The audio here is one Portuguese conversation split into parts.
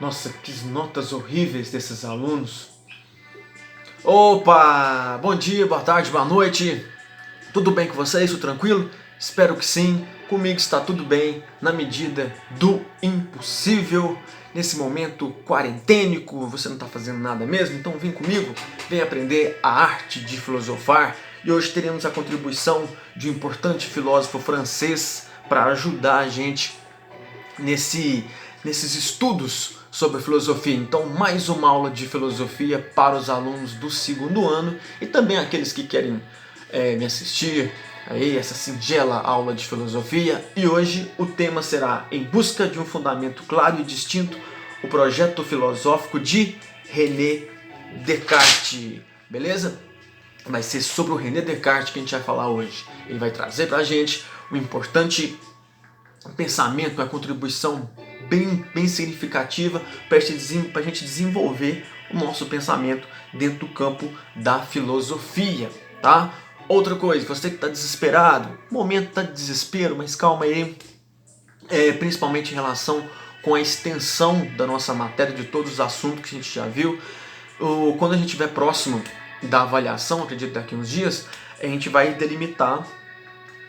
Nossa, que notas horríveis desses alunos. Opa! Bom dia, boa tarde, boa noite. Tudo bem com vocês? Tudo tranquilo? Espero que sim. Comigo está tudo bem, na medida do impossível. Nesse momento quarentênico, você não está fazendo nada mesmo? Então vem comigo, vem aprender a arte de filosofar. E hoje teremos a contribuição de um importante filósofo francês para ajudar a gente nesses estudos sobre filosofia. Então, mais uma aula de filosofia para os alunos do segundo ano e também aqueles que querem me assistir aí essa singela aula de filosofia. E hoje o tema será Em Busca de um Fundamento Claro e Distinto, o projeto filosófico de René Descartes. Beleza? Vai ser sobre o René Descartes que a gente vai falar hoje. Ele vai trazer para a gente um importante pensamento, uma contribuição bem significativa para a gente desenvolver o nosso pensamento dentro do campo da filosofia, tá? Outra coisa, você que está desesperado, o momento está de desespero, mas calma aí, principalmente em relação com a extensão da nossa matéria, de todos os assuntos que a gente já viu. Quando a gente estiver próximo da avaliação, acredito daqui a uns dias, a gente vai delimitar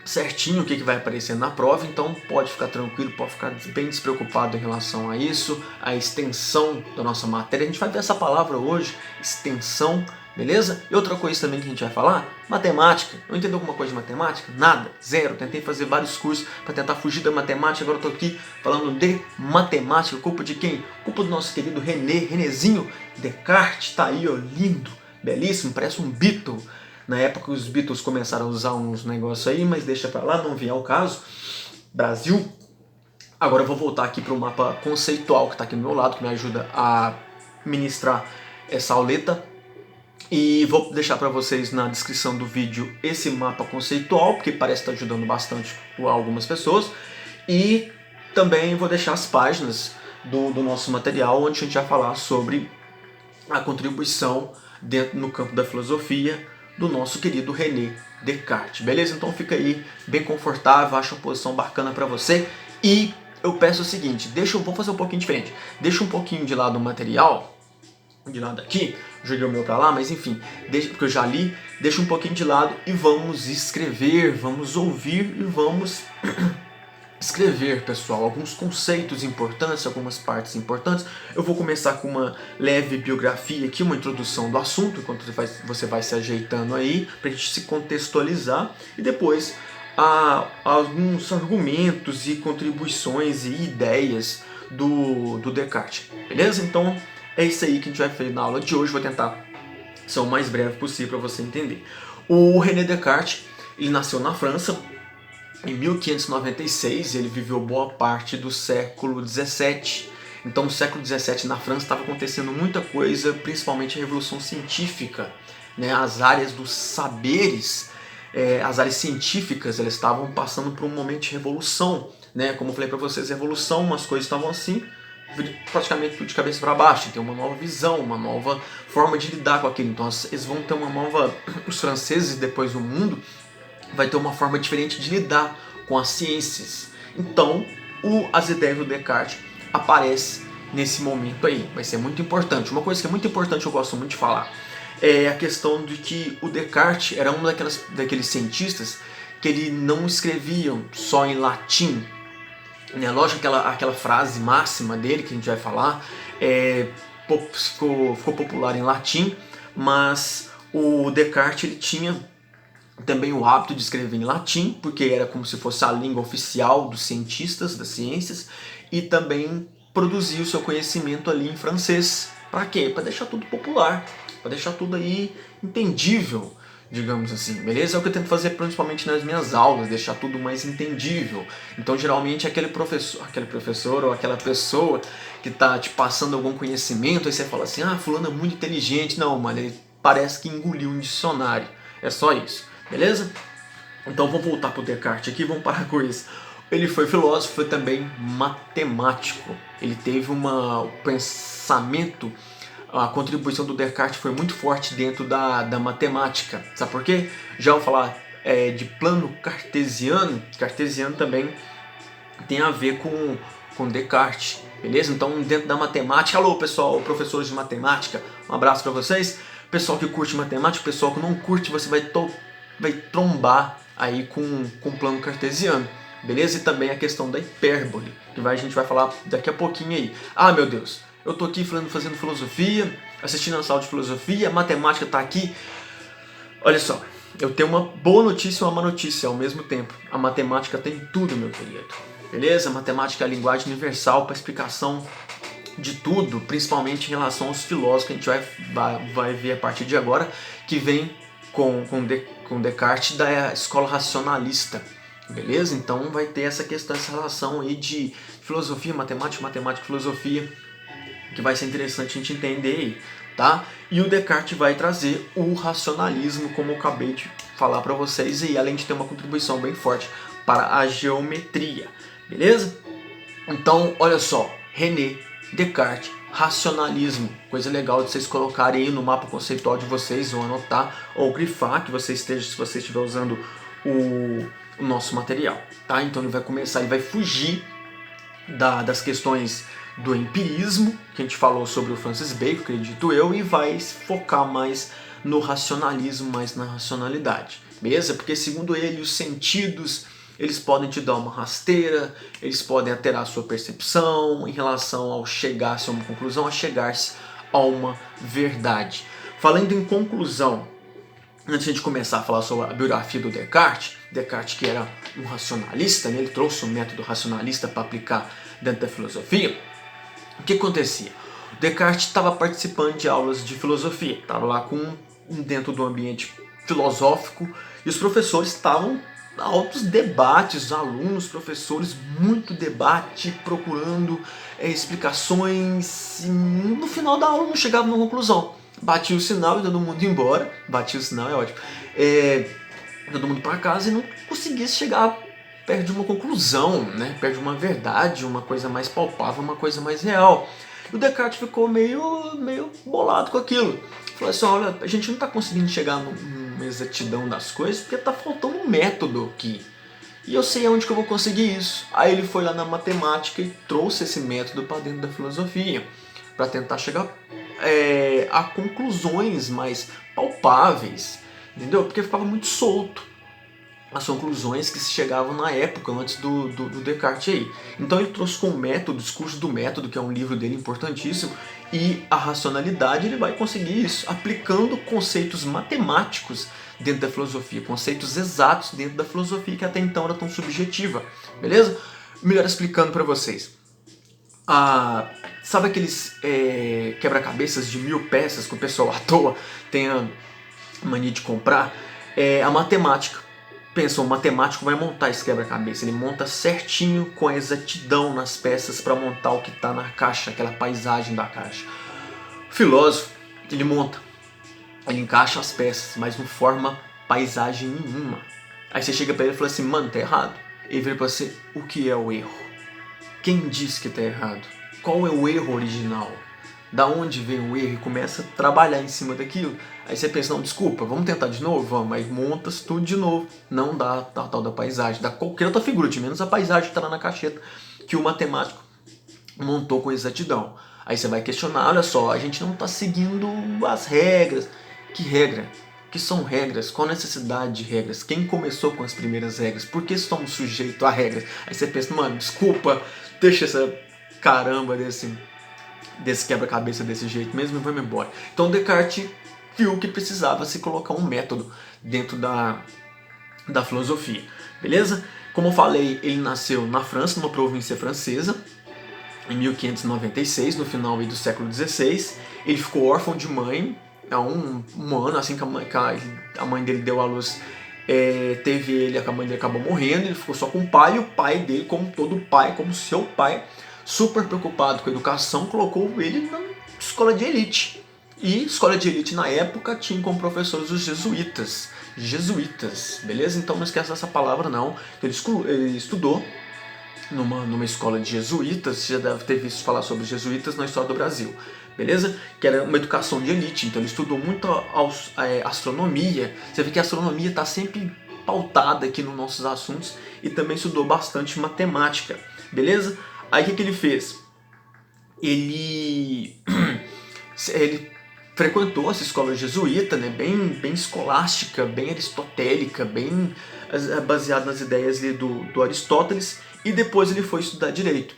certinho o que vai aparecer na prova, então pode ficar tranquilo, pode ficar bem despreocupado em relação a isso, a extensão da nossa matéria. A gente vai ver essa palavra hoje, extensão, beleza? E outra coisa também que a gente vai falar, matemática. Não entendeu alguma coisa de matemática? Nada, zero. Tentei fazer vários cursos para tentar fugir da matemática, agora eu tô aqui falando de matemática. Culpa de quem? Culpa do nosso querido Renézinho Descartes, tá aí, ó, lindo, belíssimo, parece um Beatle. Na época os Beatles começaram a usar uns negócios aí, mas deixa pra lá, não vier ao caso. Brasil. Agora eu vou voltar aqui para o mapa conceitual que está aqui do meu lado, que me ajuda a ministrar essa auleta. E vou deixar para vocês na descrição do vídeo esse mapa conceitual, porque parece estar ajudando bastante algumas pessoas. E também vou deixar as páginas do nosso material, onde a gente vai falar sobre a contribuição dentro no campo da filosofia do nosso querido René Descartes, beleza? Então fica aí bem confortável, acho uma posição bacana para você. E eu peço o seguinte, vou fazer um pouquinho diferente, deixa um pouquinho de lado o material, de lado aqui, joguei o meu para lá, mas enfim, porque eu já li, deixa um pouquinho de lado e vamos escrever, vamos ouvir e vamos escrever, pessoal, alguns conceitos importantes, algumas partes importantes. Eu vou começar com uma leve biografia aqui, uma introdução do assunto, enquanto você vai se ajeitando aí, para a gente se contextualizar, e depois alguns argumentos e contribuições e ideias do Descartes, beleza? Então é isso aí que a gente vai fazer na aula de hoje, vou tentar ser o mais breve possível para você entender. O René Descartes, ele nasceu na França, em 1596, ele viveu boa parte do século XVII. Então, no século XVII, na França, estava acontecendo muita coisa, principalmente a Revolução Científica. Né? As áreas dos saberes, as áreas científicas, elas estavam passando por um momento de revolução. Né? Como eu falei para vocês, revolução, umas coisas estavam assim, praticamente tudo de cabeça para baixo. Tem uma nova visão, uma nova forma de lidar com aquilo. Então, eles vão ter uma nova... Os franceses, depois o mundo, vai ter uma forma diferente de lidar com as ciências. Então, as ideias do Descartes aparecem nesse momento aí. Vai ser muito importante. Uma coisa que é muito importante, eu gosto muito de falar, é a questão de que o Descartes era um daqueles cientistas que ele não escreviam só em latim. Né? Lógico que aquela frase máxima dele, que a gente vai falar, ficou popular em latim, mas o Descartes ele tinha também o hábito de escrever em latim, porque era como se fosse a língua oficial dos cientistas, das ciências, e também produzia o seu conhecimento ali em francês. Para quê? Para deixar tudo popular, para deixar tudo aí entendível, digamos assim, beleza? É o que eu tento fazer principalmente nas minhas aulas, deixar tudo mais entendível. Então, geralmente, aquele professor ou aquela pessoa que está te passando algum conhecimento, aí você fala assim, fulano é muito inteligente. Não, mano, ele parece que engoliu um dicionário. É só isso. Beleza? Então vamos voltar para o Descartes aqui, vamos parar com isso. Ele foi filósofo, foi também matemático. Ele teve um pensamento, a contribuição do Descartes foi muito forte dentro da matemática. Sabe por quê? Já vou falar de plano cartesiano. Cartesiano também tem a ver com Descartes. beleza? Então dentro da matemática, alô pessoal, professores de matemática, um abraço para vocês. Pessoal que curte matemática, pessoal que não curte, você vai trombar aí com o plano cartesiano, beleza? E também a questão da hipérbole, que a gente vai falar daqui a pouquinho aí. Ah, meu Deus, eu tô aqui fazendo filosofia, assistindo a aula de filosofia, a matemática tá aqui. Olha só, eu tenho uma boa notícia e uma má notícia ao mesmo tempo. A matemática tem tudo, meu querido, beleza? A matemática é a linguagem universal para explicação de tudo, principalmente em relação aos filósofos que a gente vai ver a partir de agora, que vem com Descartes da escola racionalista, beleza? Então vai ter essa questão, essa relação aí de filosofia, matemática, filosofia, que vai ser interessante a gente entender aí, tá? E o Descartes vai trazer o racionalismo, como eu acabei de falar para vocês, e além de ter uma contribuição bem forte para a geometria, beleza? Então, olha só, René Descartes, racionalismo, coisa legal de vocês colocarem aí no mapa conceitual de vocês, ou anotar, ou grifar, que você esteja, se você estiver usando o nosso material, tá? Então ele vai começar, ele vai fugir das questões do empirismo, que a gente falou sobre o Francis Bacon, acredito eu, e vai focar mais no racionalismo, mais na racionalidade, beleza? Porque segundo ele, os sentidos, eles podem te dar uma rasteira, eles podem alterar a sua percepção em relação ao chegar-se a uma conclusão, a chegar-se a uma verdade. Falando em conclusão, antes de começar a falar sobre a biografia do Descartes, Descartes que era um racionalista, né? Ele trouxe um método racionalista para aplicar dentro da filosofia. O que acontecia? Descartes estava participando de aulas de filosofia, estava lá dentro do ambiente filosófico e os professores estavam altos debates, alunos, professores, muito debate, procurando explicações, e no final da aula não chegava numa conclusão. Batia o sinal e todo mundo ia embora, batia o sinal, é ótimo, todo mundo para casa e não conseguia chegar perto de uma conclusão, né? Perto de uma verdade, uma coisa mais palpável, uma coisa mais real. E o Descartes ficou meio bolado com aquilo. Falou assim, olha, a gente não está conseguindo chegar numa exatidão das coisas porque está faltando um método aqui. E eu sei aonde que eu vou conseguir isso. Aí ele foi lá na matemática e trouxe esse método para dentro da filosofia, para tentar chegar a conclusões mais palpáveis, entendeu? Porque ficava muito solto as conclusões que se chegavam na época, antes do Descartes aí. Então ele trouxe com o método, o discurso do método, que é um livro dele importantíssimo, e a racionalidade, ele vai conseguir isso, aplicando conceitos matemáticos dentro da filosofia, conceitos exatos dentro da filosofia, que até então era tão subjetiva, beleza? Melhor explicando para vocês. Sabe aqueles quebra-cabeças de 1000 peças que o pessoal à toa tem a mania de comprar? A matemática. Pensa, o matemático vai montar esse quebra-cabeça, ele monta certinho com a exatidão nas peças para montar o que está na caixa, aquela paisagem da caixa. O filósofo, ele monta, ele encaixa as peças, mas não forma paisagem nenhuma. Aí você chega para ele e fala assim, mano, tá errado. Ele vira para você, o que é o erro? Quem diz que tá errado? Qual é o erro original? Da onde vem o erro? E começa a trabalhar em cima daquilo. Aí você pensa, não, desculpa, vamos tentar de novo? Vamos, aí monta tudo de novo. Não dá a tal da paisagem, dá qualquer outra figura, de menos a paisagem que está lá na cacheta, que o matemático montou com exatidão. Aí você vai questionar, olha só, a gente não está seguindo as regras. Que regra? Que são regras? Qual a necessidade de regras? Quem começou com as primeiras regras? Por que estamos sujeitos a regras? Aí você pensa, mano, desculpa, deixa essa caramba desse quebra-cabeça desse jeito mesmo e vamos embora. Então Descartes viu que precisava se colocar um método dentro da filosofia, beleza? Como eu falei, ele nasceu na França, numa província francesa, em 1596, no final do século XVI. Ele ficou órfão de mãe há um ano, assim que a mãe dele deu à luz, teve ele, a mãe dele acabou morrendo, ele ficou só com o pai, e o pai dele, como todo pai, como seu pai, super preocupado com a educação, colocou ele na escola de elite. E escola de elite na época tinha como professores os jesuítas, beleza? Então não esquece dessa palavra não. Ele estudou numa escola de jesuítas, você já deve ter visto falar sobre os jesuítas na história do Brasil, beleza? Que era uma educação de elite, então ele estudou muito astronomia. Você vê que a astronomia está sempre pautada aqui nos nossos assuntos, e também estudou bastante matemática, beleza? Aí o que ele fez? ele, ele frequentou essa escola jesuíta, né, bem escolástica, bem aristotélica, bem baseada nas ideias do Aristóteles, e depois ele foi estudar direito.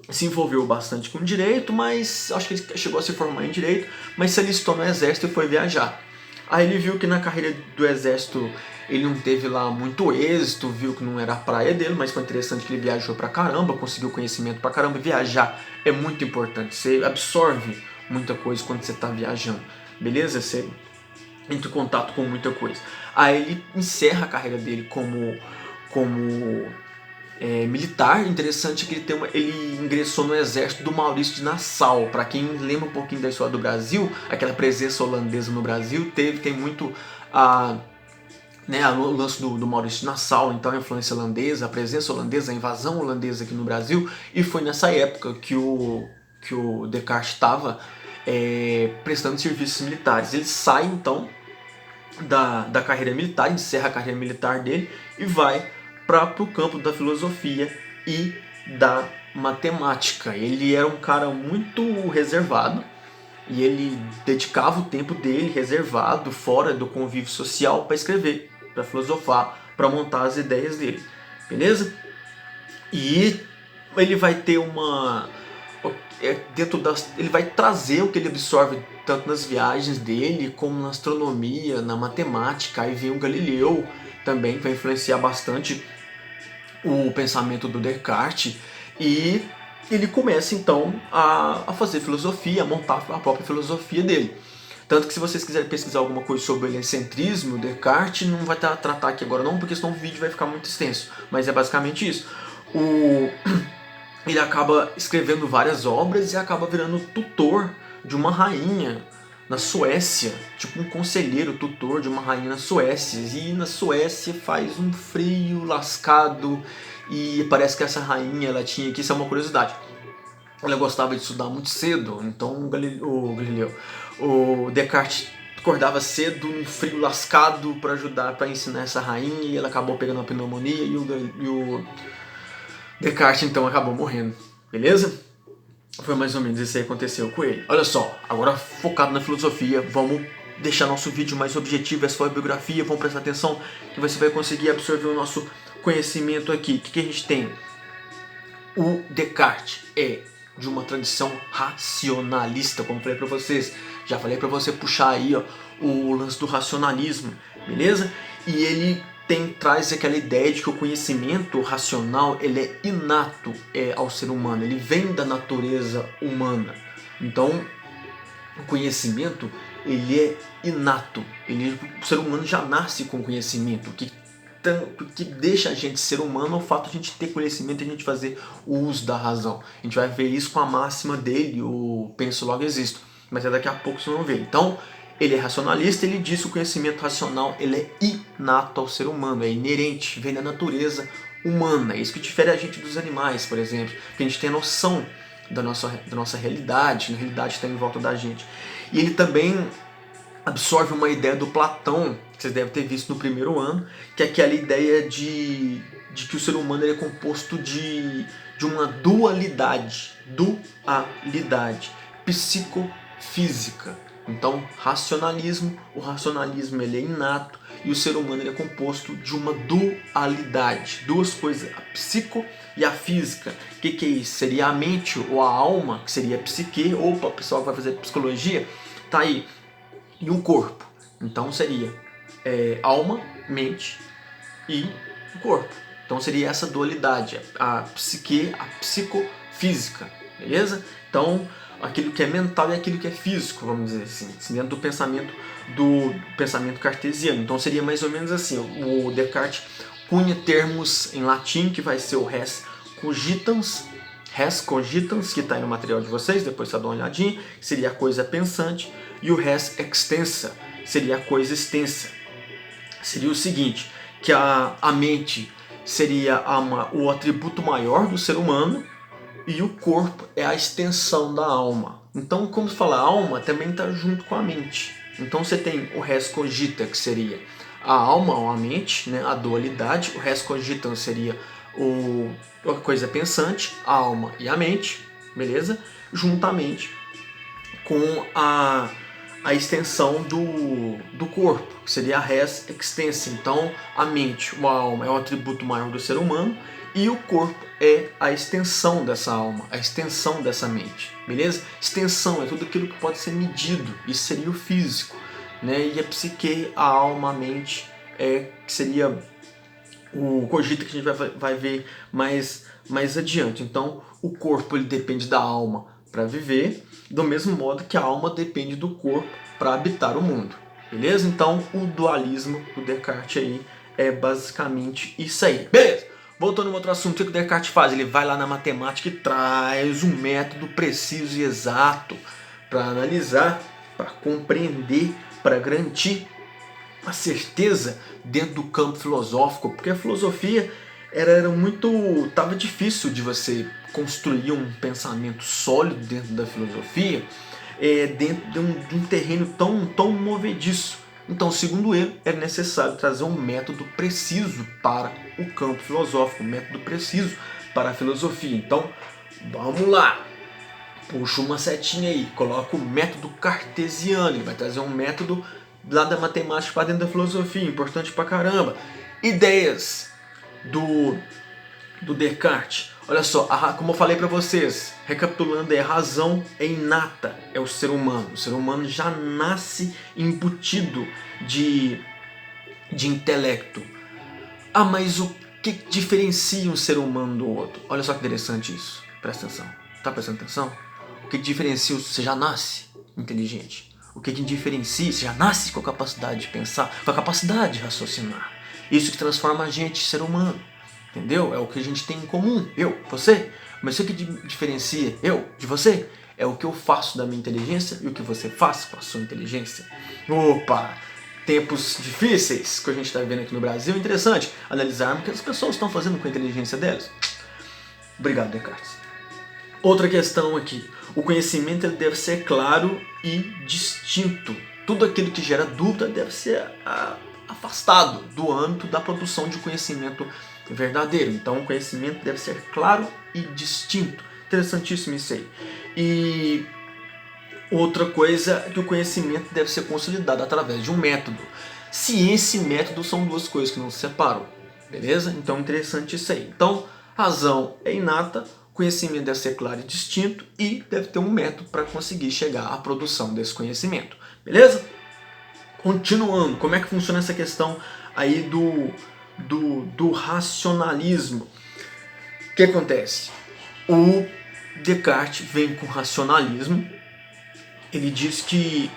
Se envolveu bastante com direito, mas acho que ele chegou a se formar em direito, mas se alistou no exército e foi viajar. Aí ele viu que na carreira do exército ele não teve lá muito êxito, viu que não era a praia dele, mas foi interessante que ele viajou pra caramba, conseguiu conhecimento pra caramba. Viajar é muito importante, você absorve muita coisa quando você tá viajando, beleza? Você entra em contato com muita coisa. Aí ele encerra a carreira dele como militar. Interessante que ele ingressou no exército do Maurício de Nassau. Para quem lembra um pouquinho da história do Brasil, aquela presença holandesa no Brasil, tem muito o lance do Maurício de Nassau, então a influência holandesa, a presença holandesa, a invasão holandesa aqui no Brasil, e foi nessa época que o Descartes estava prestando serviços militares. Ele sai então da carreira militar, encerra a carreira militar dele e vai para o campo da filosofia e da matemática. Ele era um cara muito reservado e ele dedicava o tempo dele reservado, fora do convívio social, para escrever, para filosofar, para montar as ideias dele, beleza? E ele vai ter ele vai trazer o que ele absorve tanto nas viagens dele como na astronomia, na matemática. Aí vem o Galileu também, que vai influenciar bastante o pensamento do Descartes, e ele começa então a fazer filosofia, a montar a própria filosofia dele. Tanto que se vocês quiserem pesquisar alguma coisa sobre o heliocentrismo, o Descartes, não vai tratar aqui agora não, porque senão o vídeo vai ficar muito extenso, mas é basicamente isso. Ele acaba escrevendo várias obras e acaba virando tutor de uma rainha na Suécia, tipo um conselheiro, tutor de uma rainha na Suécia. E na Suécia faz um frio lascado e parece que essa rainha, ela tinha que, isso é uma curiosidade, ela gostava de estudar muito cedo, então o Descartes acordava cedo, um frio lascado, para ajudar, para ensinar essa rainha, e ela acabou pegando uma pneumonia e o Descartes então acabou morrendo, beleza? Foi mais ou menos isso aí que aconteceu com ele. Olha só, agora focado na filosofia, vamos deixar nosso vídeo mais objetivo, é só a biografia, vamos prestar atenção que você vai conseguir absorver o nosso conhecimento aqui. O que a gente tem? O Descartes é de uma tradição racionalista, como falei para vocês. Já falei para você puxar aí o lance do racionalismo, beleza? E ele traz aquela ideia de que o conhecimento racional ele é inato ao ser humano, ele vem da natureza humana. Então, o conhecimento ele é inato, o ser humano já nasce com conhecimento. O que deixa a gente ser humano é o fato de a gente ter conhecimento e a gente fazer o uso da razão. A gente vai ver isso com a máxima dele, o penso logo existo, mas daqui a pouco vocês vão ver. Então, ele é racionalista, ele diz que o conhecimento racional ele é inato ao ser humano, é inerente, vem da natureza humana. É isso que difere a gente dos animais, por exemplo, que a gente tem a noção da nossa realidade, a realidade está em volta da gente. E ele também absorve uma ideia do Platão, que vocês devem ter visto no primeiro ano, que é aquela ideia de que o ser humano ele é composto de uma dualidade psicofísica. Então, o racionalismo ele é inato e o ser humano ele é composto de uma dualidade, duas coisas, a psico e a física. O que é isso? Seria a mente ou a alma, que seria a psique, ou para o pessoal que vai fazer psicologia, tá aí, e um corpo. Então seria alma, mente e o corpo. Então seria essa dualidade, a psique, a psicofísica, beleza? Então, aquilo que é mental e aquilo que é físico, vamos dizer assim, dentro do pensamento cartesiano. Então seria mais ou menos assim, o Descartes cunha termos em latim, que vai ser o res cogitans, que está aí no material de vocês, depois você dá uma olhadinha, que seria a coisa pensante, e o res extensa, seria a coisa extensa. Seria o seguinte, que a mente seria o atributo maior do ser humano, e o corpo é a extensão da alma. Então, como se fala, a alma também está junto com a mente. Então você tem o res cogita, que seria a alma ou a mente, né, a dualidade. O res cogitans seria a coisa pensante, a alma e a mente, beleza? juntamente com a extensão do corpo, que seria a res extensa. Então a mente, a alma, é o atributo maior do ser humano e o corpo é a extensão dessa alma, a extensão dessa mente, beleza? Extensão é tudo aquilo que pode ser medido, isso seria o físico, né? E a psique, a alma, a mente, que seria o cogito, que a gente vai ver mais adiante. Então o corpo ele depende da alma para viver, do mesmo modo que a alma depende do corpo para habitar o mundo, beleza? Então o dualismo do Descartes aí é basicamente isso aí, beleza? Voltando ao outro assunto, o que o Descartes faz? Ele vai lá na matemática e traz um método preciso e exato para analisar, para compreender, para garantir a certeza dentro do campo filosófico, porque a filosofia tava difícil de você construir um pensamento sólido dentro da filosofia, dentro de um terreno tão movediço. Então, segundo ele, era necessário trazer um método preciso para o campo filosófico, um método preciso para a filosofia. Então, vamos lá! Puxa uma setinha aí, coloca o método cartesiano, ele vai trazer um método lá da matemática para dentro da filosofia, importante pra caramba. Ideias do Descartes. Olha só, como eu falei para vocês, recapitulando, a razão é inata, é o ser humano. O ser humano já nasce embutido de intelecto. Ah, mas o que diferencia um ser humano do outro? Olha só que interessante isso. Presta atenção. Tá prestando atenção? O que diferencia, você já nasce inteligente. O que diferencia, você já nasce com a capacidade de pensar, com a capacidade de raciocinar. Isso que transforma a gente, ser humano. Entendeu? É o que a gente tem em comum, eu, você. Mas o que diferencia eu de você é o que eu faço da minha inteligência e o que você faz com a sua inteligência. Opa! Tempos difíceis que a gente está vivendo aqui no Brasil. Interessante analisarmos o que as pessoas estão fazendo com a inteligência delas. Obrigado, Descartes. Outra questão aqui. O conhecimento ele deve ser claro e distinto. Tudo aquilo que gera dúvida deve ser afastado do âmbito da produção de conhecimento verdadeiro. Então o conhecimento deve ser claro e distinto. Interessantíssimo isso aí. E outra coisa é que o conhecimento deve ser consolidado através de um método. Ciência e método são duas coisas que não se separam. Beleza? Então interessante isso aí. Então, razão é inata, conhecimento deve ser claro e distinto e deve ter um método para conseguir chegar à produção desse conhecimento. Beleza? Continuando, como é que funciona essa questão aí do racionalismo? O que acontece? O Descartes vem com o racionalismo. Ele diz que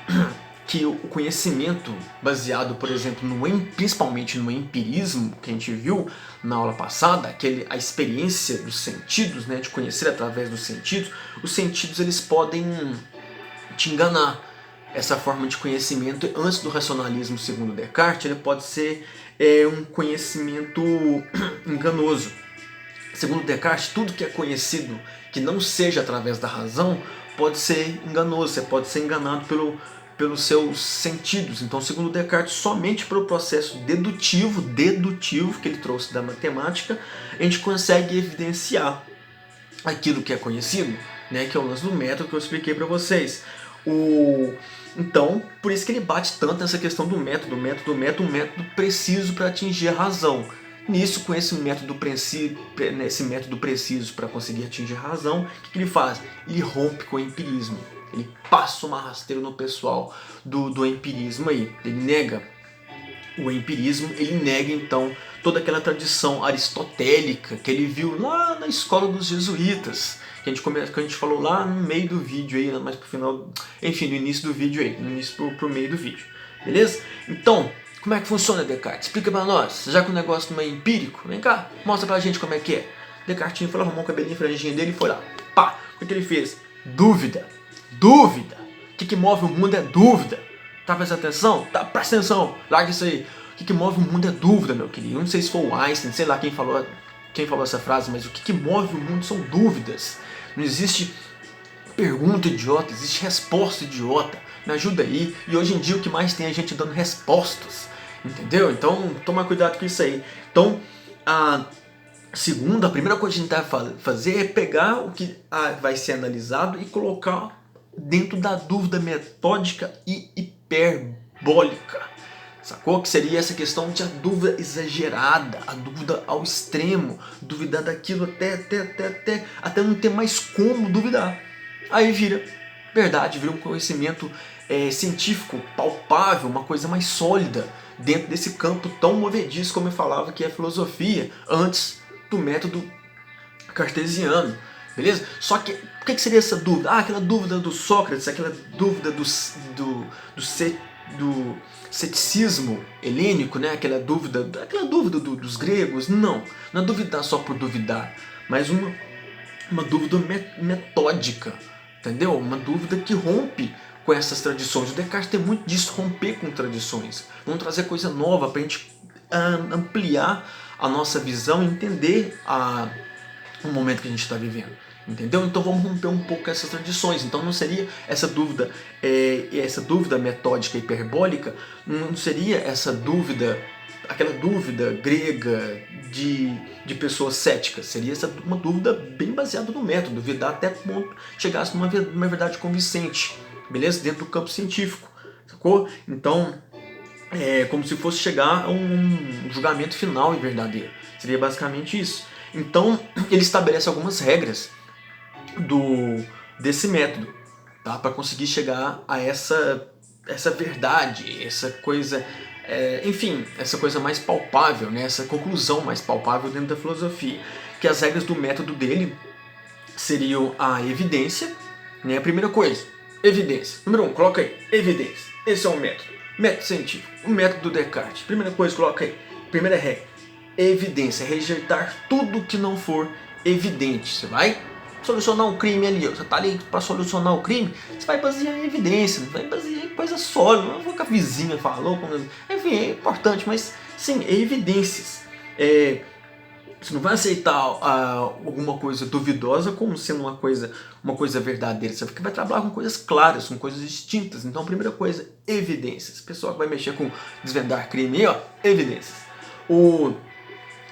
o conhecimento baseado, por exemplo, principalmente no empirismo, que a gente viu na aula passada, a experiência dos sentidos, né, de conhecer através dos sentidos, os sentidos eles podem te enganar. Essa forma de conhecimento, antes do racionalismo, segundo Descartes, ele pode ser um conhecimento enganoso. Segundo Descartes, tudo que é conhecido que não seja através da razão pode ser enganoso, você pode ser enganado pelos seus sentidos. Então, segundo Descartes, somente pelo processo dedutivo que ele trouxe da matemática, a gente consegue evidenciar aquilo que é conhecido, né, que é o lance do método que eu expliquei para vocês. Então, por isso que ele bate tanto nessa questão do método, um método preciso para atingir a razão. Nisso, com esse método preciso para conseguir atingir a razão, o que ele faz? Ele rompe com o empirismo. Ele passa uma rasteira no pessoal do empirismo aí. Ele nega o empirismo, ele nega então toda aquela tradição aristotélica que ele viu lá na escola dos jesuítas, que a gente falou lá no meio do vídeo aí, mais pro final, enfim, no início do vídeo aí, no início pro meio do vídeo, beleza? Então, como é que funciona, Descartes? Explica pra nós, já que o negócio não é empírico, vem cá, mostra pra gente como é que é. Descartes foi lá, arrumou o cabelinho franjinho dele e foi lá, pá, o que ele fez? Dúvida. O que move o mundo é dúvida. Tá prestando atenção? Tá, presta atenção, larga isso aí. O que move o mundo é dúvida, meu querido. Eu não sei se foi o Einstein, sei lá quem falou essa frase, mas o que move o mundo são dúvidas. Não existe pergunta idiota, existe resposta idiota. Me ajuda aí. E hoje em dia o que mais tem é gente dando respostas. Entendeu? Então toma cuidado com isso aí. Então Segundo, a primeira coisa que a gente vai fazer é pegar o que vai ser analisado e colocar dentro da dúvida metódica e hiperbólica. Sacou? Que seria essa questão de a dúvida exagerada, a dúvida ao extremo, duvidar daquilo até não ter mais como duvidar. Aí vira verdade, vira um conhecimento científico, palpável, uma coisa mais sólida dentro desse campo tão movediço como eu falava que é a filosofia, antes do método cartesiano, beleza? Só que o que seria essa dúvida? Aquela dúvida do Sócrates, aquela dúvida do ceticismo helênico, né? Aquela dúvida dos gregos. Não é duvidar só por duvidar, mas uma dúvida metódica, entendeu? Uma dúvida que rompe com essas tradições. O Descartes tem muito disso, romper com tradições. Vamos trazer coisa nova para a gente ampliar a nossa visão e entender o momento que a gente está vivendo. Entendeu? Então vamos romper um pouco essas tradições. Então não seria essa dúvida metódica hiperbólica, não seria essa dúvida, aquela dúvida grega de pessoas céticas. Seria uma dúvida bem baseada no método, duvidar até que ponto chegasse numa verdade convincente, beleza? Dentro do campo científico, sacou? Então é como se fosse chegar a um julgamento final e verdadeiro. Seria basicamente isso. Então ele estabelece algumas regras desse método, tá? Para conseguir chegar a essa verdade, essa coisa, enfim, essa coisa mais palpável, né? Essa conclusão mais palpável dentro da filosofia. Que as regras do método dele seriam a evidência, né? A primeira coisa, evidência. Número 1, coloca aí, evidência. Esse é o método. Método científico, o método do Descartes. Primeira coisa, coloca aí, primeira regra, evidência, rejeitar tudo que não for evidente. Você vai solucionar um crime ali, você tá ali para solucionar o crime, você vai basear em evidência, vai basear em coisa sólida, não vou que a vizinha falou, enfim, é importante, mas sim, é evidências. Você não vai aceitar alguma coisa duvidosa como sendo uma coisa verdadeira. Você vai trabalhar com coisas claras, com coisas distintas. Então, a primeira coisa, evidências. O pessoal que vai mexer com desvendar crime, evidências. O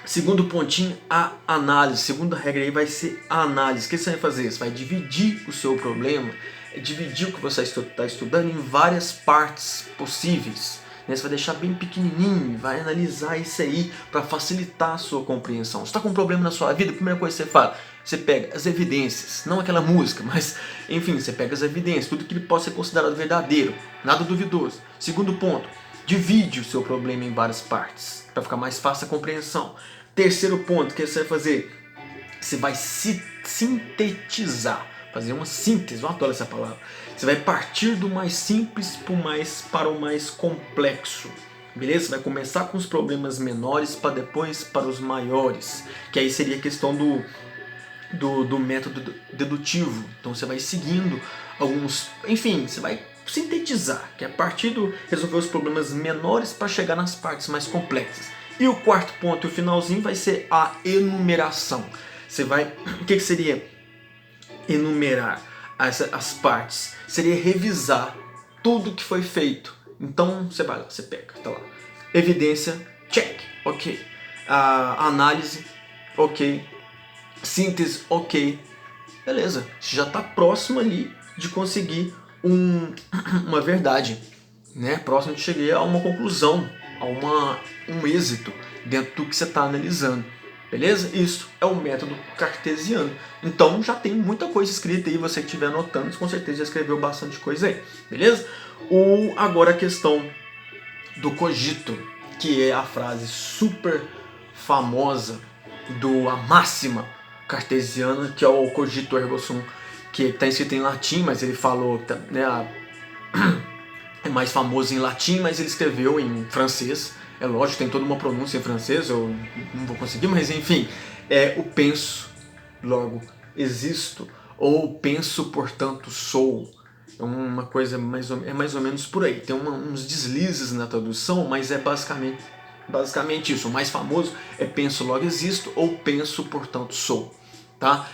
segundo pontinho, a análise. Segunda regra aí vai ser a análise. O que você vai fazer? Você vai dividir o seu problema, dividir o que você está estudando em várias partes possíveis. Você vai deixar bem pequenininho, vai analisar isso aí para facilitar a sua compreensão. Você está com um problema na sua vida, a primeira coisa que você faz, você pega as evidências, não aquela música, mas enfim, você pega as evidências, tudo que pode ser considerado verdadeiro, nada duvidoso. Segundo ponto, divide o seu problema em várias partes, para ficar mais fácil a compreensão. Terceiro ponto, que você vai fazer? Você vai sintetizar, fazer uma síntese, eu adoro essa palavra. Você vai partir do mais simples para o mais complexo, beleza? Você vai começar com os problemas menores para depois para os maiores, que aí seria a questão do método dedutivo. Então você vai seguindo alguns, enfim, você vai sintetizar, que é a partir do resolver os problemas menores para chegar nas partes mais complexas. E o quarto ponto, o finalzinho, vai ser a enumeração. Você vai, o que seria enumerar as partes? Seria revisar tudo que foi feito. Então você vai lá, você pega, tá lá, evidência, check, ok, análise, ok, síntese, ok, beleza, você já está próximo ali de conseguir uma verdade, né? Próximo de chegar a uma conclusão, a um êxito dentro do que você está analisando. Beleza? Isso é o método cartesiano. Então já tem muita coisa escrita aí, você que estiver anotando, com certeza já escreveu bastante coisa aí. Beleza? Agora a questão do cogito, que é a frase super famosa a máxima cartesiana, que é o cogito ergo sum, que está escrito em latim, mas ele falou, né, é mais famoso em latim, mas ele escreveu em francês. É lógico, tem toda uma pronúncia em francês, eu não vou conseguir, mas enfim, é o penso, logo existo, ou penso, portanto sou. É uma coisa mais ou menos por aí. Tem uns deslizes na tradução, mas é basicamente isso. O mais famoso é penso, logo existo, ou penso, portanto sou. Tá?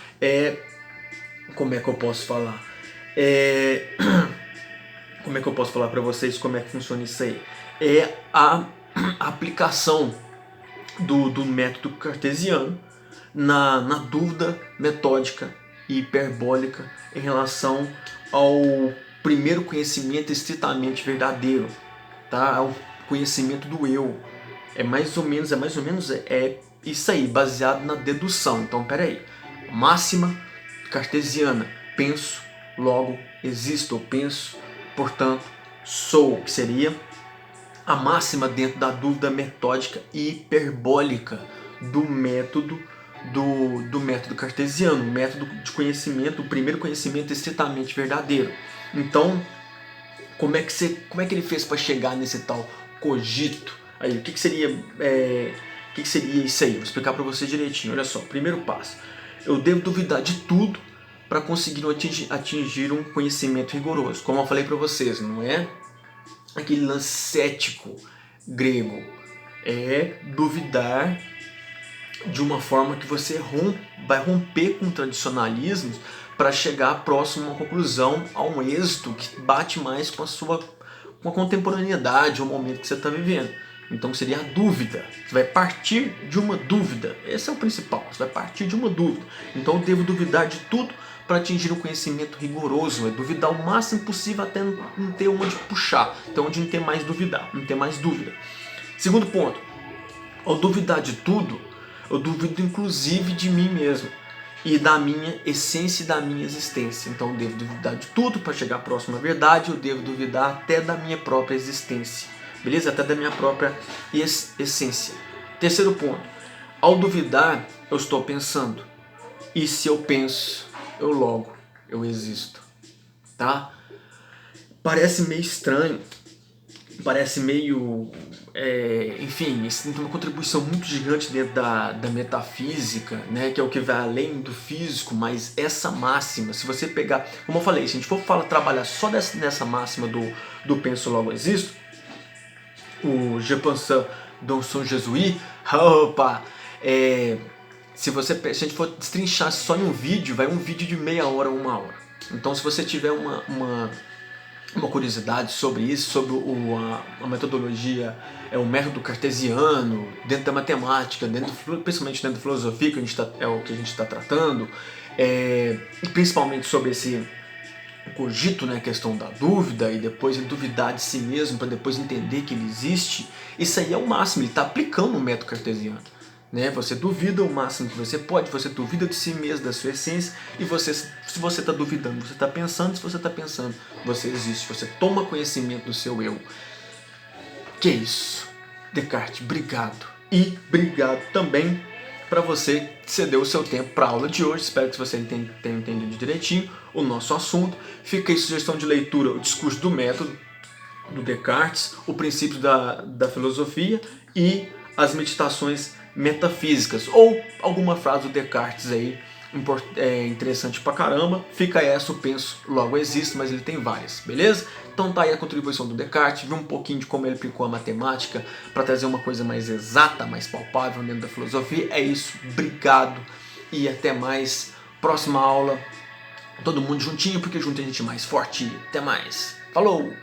Como é que eu posso falar? Como é que eu posso falar para vocês como é que funciona isso aí? A aplicação do método cartesiano na dúvida metódica e hiperbólica em relação ao primeiro conhecimento estritamente verdadeiro, tá? Ao conhecimento do eu. É mais ou menos isso aí, baseado na dedução. Então, peraí, máxima cartesiana, penso, logo existo, ou penso, portanto, sou, que seria a máxima dentro da dúvida metódica e hiperbólica do método cartesiano, o método de conhecimento, o primeiro conhecimento estritamente verdadeiro. Então, como é que ele fez para chegar nesse tal cogito? Aí, o que seria isso aí? Vou explicar para você direitinho. Olha só, primeiro passo. Eu devo duvidar de tudo para conseguir atingir um conhecimento rigoroso. Como eu falei para vocês, não é aquele lance cético grego. É duvidar de uma forma que você vai romper com tradicionalismos para chegar próximo a uma conclusão, a um êxito que bate mais com a contemporaneidade, o momento que você está vivendo. Então seria a dúvida. Você vai partir de uma dúvida. Esse é o principal. Você vai partir de uma dúvida. Então eu devo duvidar de tudo para atingir um conhecimento rigoroso. É duvidar o máximo possível até não ter onde puxar. Então onde não ter mais duvidar, não ter mais dúvida. Segundo ponto. Ao duvidar de tudo, eu duvido inclusive de mim mesmo e da minha essência e da minha existência. Então eu devo duvidar de tudo para chegar próximo à verdade. Eu devo duvidar até da minha própria existência. Beleza? Até da minha própria essência. Terceiro ponto. Ao duvidar, eu estou pensando. E se eu penso, eu existo. Tá? Parece meio estranho. Parece meio... enfim, isso tem uma contribuição muito gigante dentro da metafísica, né? Que é o que vai além do físico, mas essa máxima, se você pegar... Como eu falei, se a gente for trabalhar só nessa máxima do penso logo existo, o Je pense donc son Jésus, opa, se a gente for destrinchar só em um vídeo, vai um vídeo de meia hora, 1 hora. Então se você tiver uma curiosidade sobre isso, sobre a metodologia, o método cartesiano, dentro da matemática, principalmente dentro da filosofia, que é o que a gente está tratando, e principalmente sobre esse cogito, né, a questão da dúvida, e depois ele duvidar de si mesmo para depois entender que ele existe, isso aí é o máximo, ele está aplicando o método cartesiano. Né? Você duvida o máximo que você pode, você duvida de si mesmo, da sua essência, e se você está duvidando, você está pensando, se você está pensando, você existe, você toma conhecimento do seu eu. Que isso? Descartes, obrigado. E obrigado também para você que cedeu o seu tempo para a aula de hoje. Espero que você tenha entendido direitinho o nosso assunto. Fica aí sugestão de leitura, o discurso do método do Descartes, o princípio da filosofia e as meditações metafísicas, ou alguma frase do Descartes aí interessante pra caramba. Fica essa, eu penso, logo existe, mas ele tem várias, beleza? Então tá aí a contribuição do Descartes, viu um pouquinho de como ele aplicou a matemática para trazer uma coisa mais exata, mais palpável dentro da filosofia. É isso, obrigado e até mais. Próxima aula, todo mundo juntinho, porque junto a gente é mais forte. Até mais, falou!